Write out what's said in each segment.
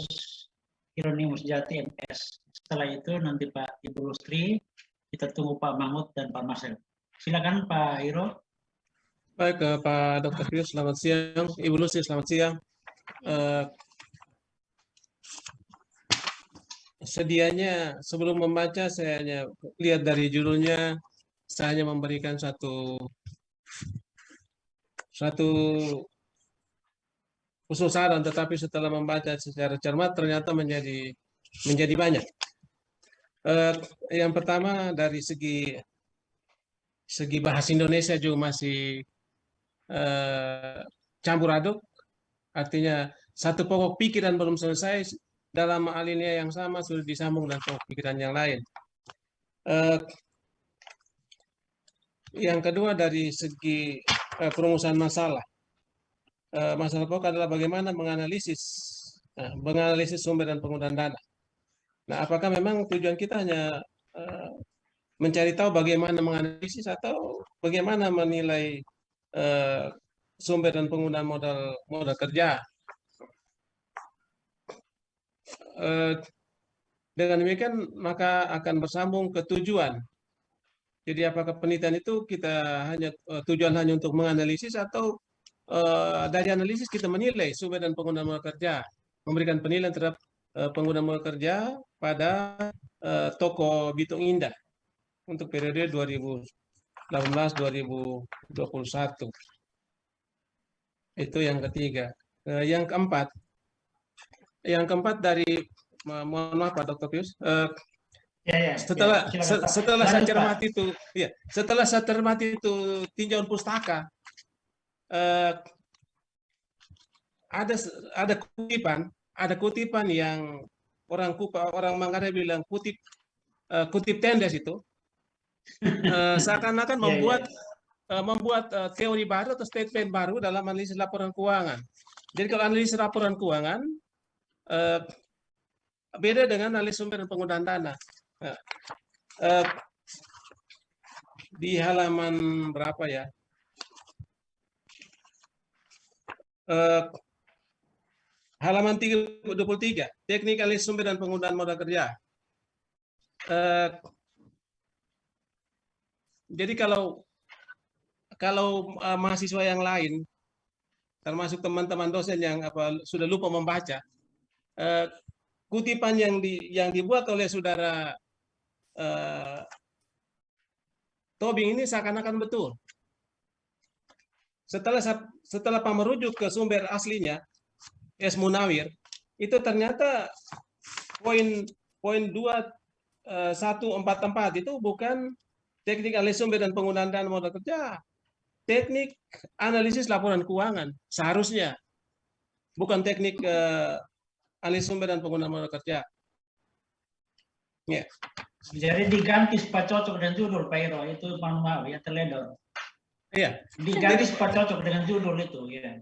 kasus Hieronymus Jati MS. Setelah itu nanti Pak Ibu Lustri, kita tunggu Pak Mahmud dan Pak Marcel. Silakan Pak Hiro. Baik, Pak Dr. Pius, selamat siang. Ibu Lucy, selamat siang. Sedianya sebelum membaca saya hanya lihat dari judulnya, saya hanya memberikan satu usul saran, tetapi setelah membaca secara cermat ternyata menjadi banyak. Yang pertama dari segi bahasa Indonesia juga masih campur aduk, artinya satu pokok pikiran belum selesai, dalam alinea yang sama sudah disambung dengan pokok pikiran yang lain. Yang kedua dari segi perumusan masalah. Masalah pokok adalah bagaimana menganalisis sumber dan penggunaan dana. Nah, apakah memang tujuan kita hanya mencari tahu bagaimana menganalisis atau bagaimana menilai sumber dan penggunaan modal kerja? Dengan demikian maka akan bersambung ke tujuan. Jadi apakah penelitian itu kita tujuan hanya untuk menganalisis atau dari analisis kita menilai sumber dan penggunaan modal kerja, memberikan penilaian terhadap penggunaan modal kerja pada toko Bitung Indah untuk periode 2018-2021. Itu yang ketiga. Yang keempat dari mohon maaf Pak Dr. Pius. Setelah saya cermati itu, setelah saya cermati itu tinjauan pustaka, ada kutipan yang orang Manggarai bilang kutip tendes itu, seakan-akan membuat teori baru atau statement baru dalam analisis laporan keuangan. Jadi kalau analisis laporan keuangan beda dengan analisis sumber dan penggunaan dana. Di halaman berapa ya? Halaman 23, teknik analisis sumber dan penggunaan modal kerja. Jadi kalau mahasiswa yang lain, termasuk teman-teman dosen yang sudah lupa membaca, kutipan yang dibuat oleh saudara Tobing ini seakan-akan betul. Setelah Pak merujuk ke sumber aslinya, S. Munawir, itu ternyata poin 2144 itu bukan teknik analisis sumber dan penggunaan dana modal kerja, teknik analisis laporan keuangan seharusnya, bukan teknik analisis sumber dan penggunaan modal kerja. Jadi diganti supaya cocok dengan judul Pak Hiro, itu maaf ya terledor. Iya. Diganti supaya cocok dengan judul itu, ya.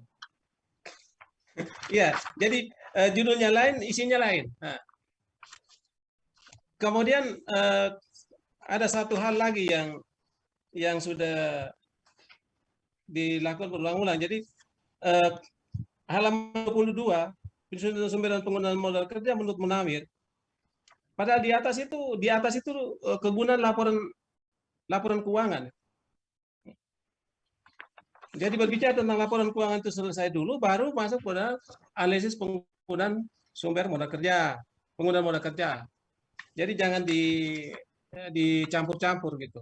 Iya, jadi judulnya lain, isinya lain. Nah. Kemudian ada satu hal lagi yang sudah dilakukan berulang-ulang. Jadi halaman 22, penyusunan sumber dan penggunaan modal kerja menurut Munawir. Padahal di atas itu kegunaan laporan keuangan. Jadi berbicara tentang laporan keuangan itu selesai dulu, baru masuk pada analisis penggunaan sumber modal kerja, penggunaan modal kerja. Jadi jangan dicampur-campur gitu.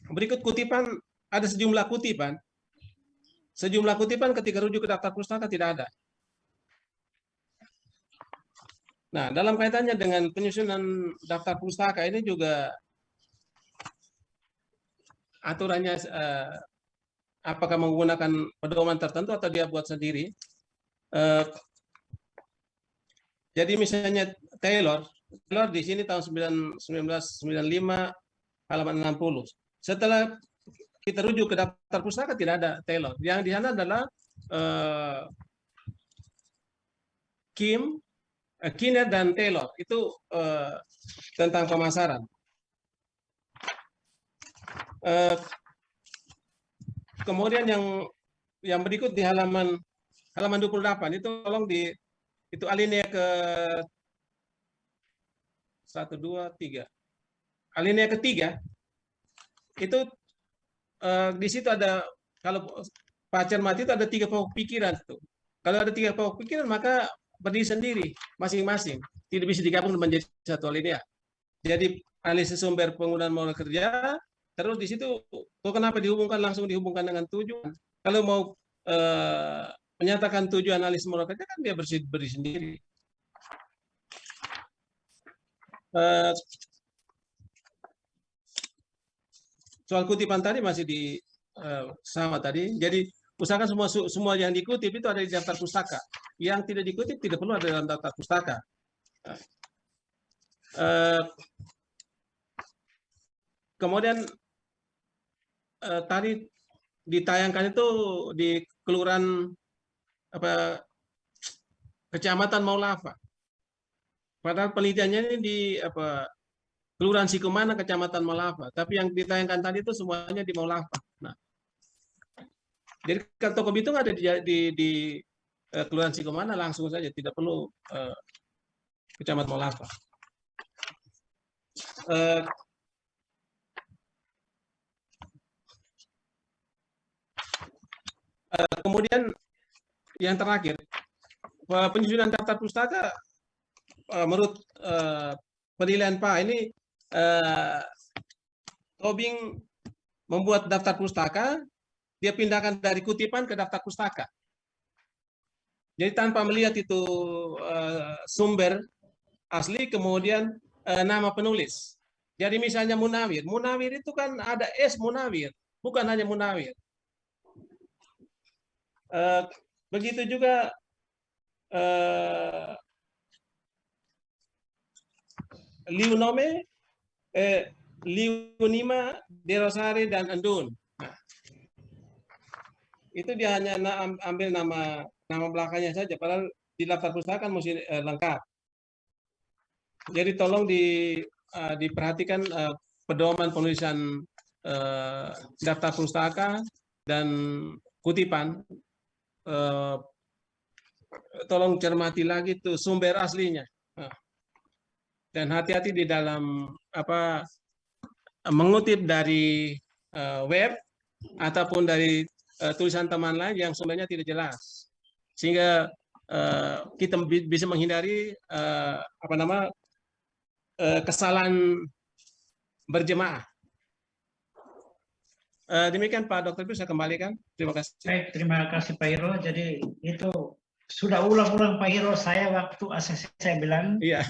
Berikut kutipan, ada sejumlah kutipan. Sejumlah kutipan ketika rujuk ke daftar pustaka tidak ada. Nah, dalam kaitannya dengan penyusunan daftar pustaka ini juga aturannya apakah menggunakan pedoman tertentu atau dia buat sendiri. Jadi misalnya Taylor di sini tahun 1995 halaman 60. Setelah kita rujuk ke daftar pustaka tidak ada Taylor. Yang di sana adalah Kinner dan Taylor, itu tentang pemasaran. Kemudian yang berikut di halaman halaman 28 itu tolong itu alinea ke 1, 2, 3. Alinea ketiga itu di situ ada, kalau Pak cermati itu ada 3 pokok pikiran tuh. Kalau ada 3 pokok pikiran maka berdiri sendiri masing-masing, tidak bisa digabung menjadi satu alinea. Jadi analisis sumber penggunaan modal kerja, terus di situ kok kenapa langsung dihubungkan dengan tujuan? Kalau mau menyatakan tujuan analisis modal kerja kan dia berdiri sendiri. Soal kutipan tadi masih sama tadi. Jadi usahakan semua yang dikutip itu ada di daftar pustaka. Yang tidak dikutip tidak perlu ada dalam daftar pustaka. Kemudian tadi ditayangkan itu di kelurahan Kecamatan Maulava. Padahal penelitiannya ini di Kelurahan Sikumana, Kecamatan Maulava. Tapi yang ditayangkan tadi itu semuanya di Maulava. Nah, jadi kalau Toko Bitung ada di Kelurahan Sikumana langsung saja, tidak perlu Kecamatan Maulava. Kemudian yang terakhir, penyusunan daftar pustaka menurut penilaian Pak ini Tobing membuat daftar pustaka, dia pindahkan dari kutipan ke daftar pustaka. Jadi tanpa melihat itu sumber asli, kemudian nama penulis. Jadi misalnya Munawir, Munawir itu kan ada S Munawir, bukan hanya Munawir. Begitu juga Liunome, Liunima, Derosari, dan Endun. Nah, itu dia hanya ambil nama belakangnya saja, padahal di daftar pustaka kan mesti lengkap. Jadi tolong diperhatikan pedoman penulisan daftar pustaka dan kutipan. Tolong cermati lagi tuh sumber aslinya. Dan hati-hati di dalam mengutip dari web ataupun dari tulisan teman lain yang sumbernya tidak jelas, sehingga kita bisa menghindari kesalahan berjemaah. Demikian Pak Dokter, bisa kembalikan. Terima kasih. Baik, terima kasih Pak Hiro. Jadi itu sudah ulang-ulang Pak Hiro, saya waktu ACC saya bilang, iya,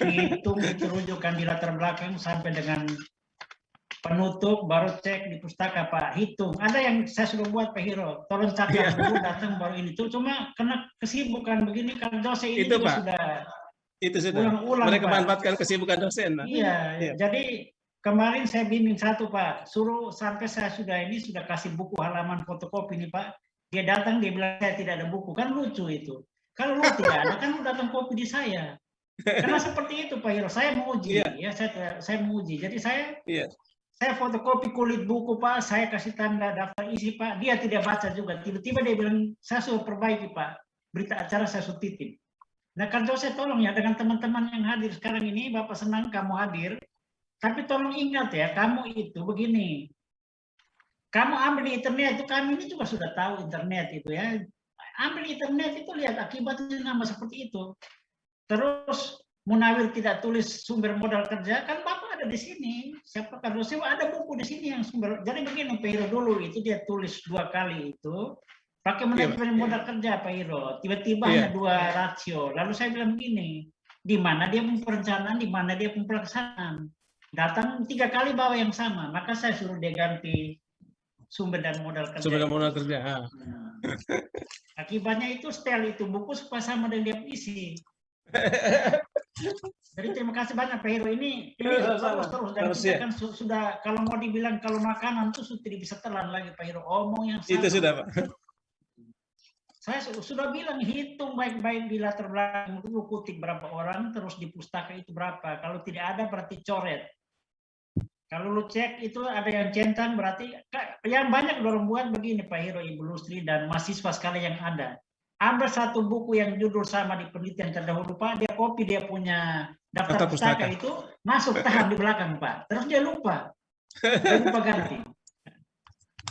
hitung itu rujukan di latar belakang sampai dengan penutup, baru cek di pustaka Pak, hitung. Ada yang saya sudah buat Pak Hiro, tolong catat dulu, datang baru ini. Itu cuma karena kesibukan begini kan dosen ini itu, juga Pak. sudah Itu sudah. ulang-ulang, Mereka Pak. manfaatkan kesibukan dosen. Iya, jadi kemarin saya bimbing satu Pak, suruh sampai saya sudah kasih buku halaman fotokopi nih Pak. Dia datang, dia bilang saya tidak ada buku, kan lucu itu. Kalau lu tidak ada, kan lu datang kopi di saya. Karena seperti itu Pak Hiro, saya menguji, ya saya menguji. Jadi saya fotokopi kulit buku Pak, saya kasih tanda daftar isi Pak, dia tidak baca juga. Tiba-tiba dia bilang, saya suruh perbaiki Pak, berita acara saya suruh titip. Nah kan saya tolong ya dengan teman-teman yang hadir sekarang ini, Bapak senang kamu hadir, tapi tolong ingat ya, kamu itu begini, kamu ambil di internet itu, kami ini juga sudah tahu internet itu ya, ambil di internet itu lihat akibatnya nama seperti itu. Terus Munawir tidak tulis sumber modal kerja, kan Bapak ada di sini, siapa kan dosen ada buku di sini yang sumber. Jadi begini Pak Hiro, dulu itu dia tulis 2 kali itu pakai manajemen modal kerja Pak Hiro, tiba-tiba hanya 2 rasio. Lalu saya bilang begini, di mana dia perencanaan, di mana dia pelaksanaan. Datang 3 kali bawa yang sama, maka saya suruh dia ganti sumber dan modal kerja. Sumber dan modal kerja. Nah, akibatnya itu setel itu buku supaya sama dengan dia isi. Jadi terima kasih banyak Pak Hiro, ini terus dan kita kan sudah, kalau mau dibilang kalau makanan itu sudah tidak bisa telan lagi Pak Hiro, omong yang sama. Itu sudah Pak. Saya sudah bilang hitung baik-baik di latar belakang itu, kutip berapa orang, terus di pustaka itu berapa. Kalau tidak ada berarti coret. Kalau lu cek itu ada yang centang, berarti yang banyak dorong buat begini Pak Hiro, Ibu Lustri dan mahasiswa sekali yang ada. ambil satu buku yang judul sama di penelitian terdahulu Pak, dia copy dia punya daftar Daftar pustaka pustaka. itu, masuk tahan di belakang Pak. Terus dia lupa ganti.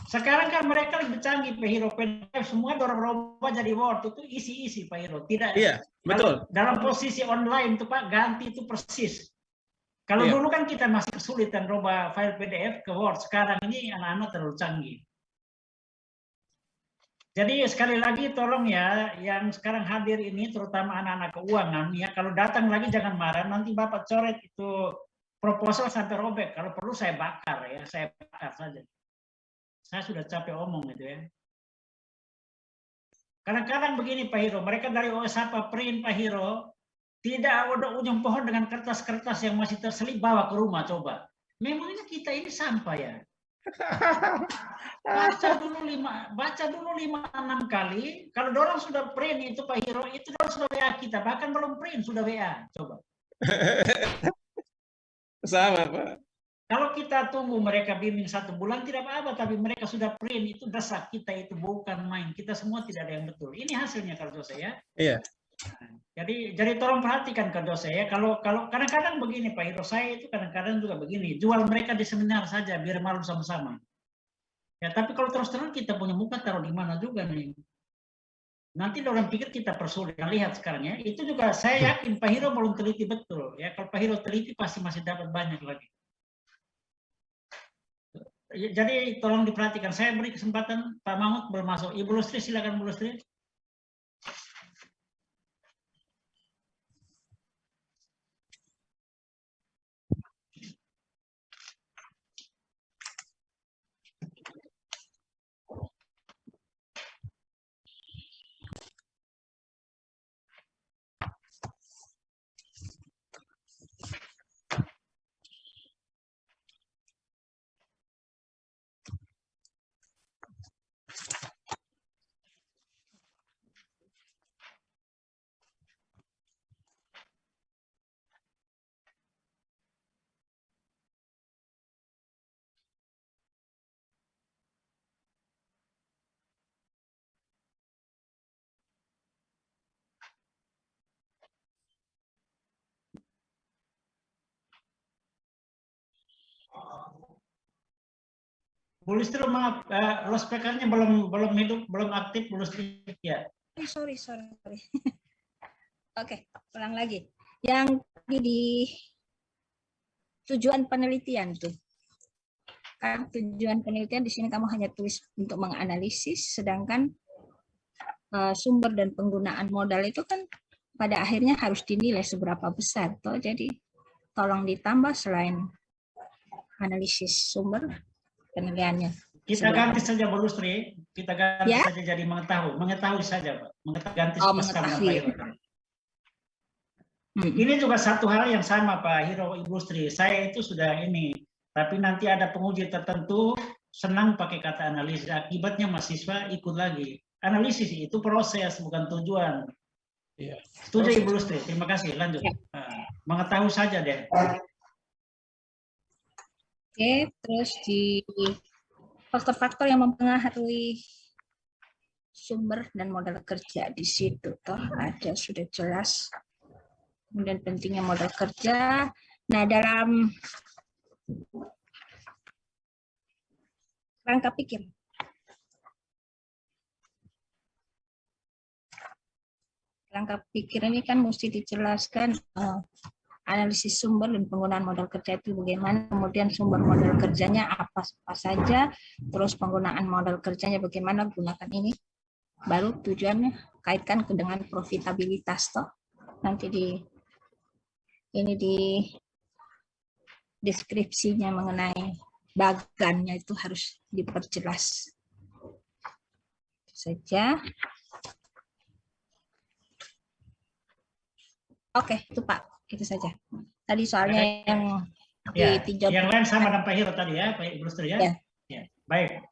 Sekarang kan mereka lebih canggih Pak Hiro, PDF semua dorong-dorong jadi Word itu isi-isi Pak Hiro. Tidak. Iya, betul. Dalam posisi online tuh Pak, ganti itu persis. Kalau Iya. dulu kan kita masih kesulitan rubah file PDF ke Word, sekarang ini anak-anak terlalu canggih. Jadi sekali lagi tolong ya, yang sekarang hadir ini terutama anak-anak keuangan ya, kalau datang lagi jangan marah, nanti Bapak coret itu proposal sampai robek. Kalau perlu saya bakar ya, saya bakar saja. Saya sudah capek omong gitu ya. Kadang-kadang begini Pak Hiro, mereka dari OSAPA print Pak Hiro, tidak ada ujung pohon dengan kertas-kertas yang masih terselip bawa ke rumah coba. Memangnya kita ini sampah ya? Baca dulu 5-6 kali. Kalau dorong sudah print itu Pak Hiro, itu dorong sudah WA kita. Bahkan belum print sudah WA. Coba. Sama Pak. Kalau kita tunggu mereka bimbing 1 bulan tidak apa-apa, tapi mereka sudah print itu dasar kita itu bukan main. Kita semua tidak ada yang betul. Ini hasilnya kalau saya. Iya. Jadi tolong perhatikan kerja saya. Kalau kadang-kadang begini Pak Hiro, saya itu kadang-kadang juga begini. Jual mereka di seminar saja biar malu sama-sama. Ya, tapi kalau terus-terus kita punya muka taruh di mana juga nih. Nanti orang pikir kita persulit. Nah, lihat sekarang ya. Itu juga saya yakin Pak Hiro belum teliti betul. Ya, kalau Pak Hiro teliti pasti masih dapat banyak lagi. Jadi tolong diperhatikan. Saya beri kesempatan Pak Mahmud belum masuk. Ibu Lustri silakan Bu Lustri. Bu Lustri maaf, loudspeaker-nya belum hidup, belum aktif Bu Lustri ya. Sorry. Oke, ulang lagi. Yang di tujuan penelitian tuh. Kan tujuan penelitian di sini kamu hanya tulis untuk menganalisis, sedangkan sumber dan penggunaan modal itu kan pada akhirnya harus dinilai seberapa besar toh. Jadi tolong ditambah selain analisis sumber penilaiannya. Kita ganti saja Bu Lustri, kita ganti saja jadi mengetahui saja Pak. Ganti mengetahui. Ini juga satu hal yang sama Pak Hiro, Ibu Lustri. Saya itu sudah ini, tapi nanti ada penguji tertentu senang pakai kata analisis. Akibatnya mahasiswa ikut lagi. Analisis itu proses, bukan tujuan. Iya. Setuju Ibu Lustri. Terima kasih. Lanjut. Ya. Mengetahui saja deh. Oke, terus di faktor-faktor yang mempengaruhi sumber dan modal kerja di situ toh ada sudah jelas. Kemudian pentingnya modal kerja. Nah, dalam rangka pikir. Rangka pikir ini kan mesti dijelaskan analisis sumber dan penggunaan modal kerja itu bagaimana, kemudian sumber modal kerjanya apa saja, terus penggunaan modal kerjanya bagaimana, gunakan ini. Baru tujuannya kaitkan dengan profitabilitas toh. Nanti di deskripsinya mengenai bagannya itu harus diperjelas. Itu saja. Oke, itu Pak. Itu saja. Tadi soalnya yang ditinjau. Yang lain sama dengan Pak Hiro tadi ya, Pak Ibu Lustri ya? Ya. Baik.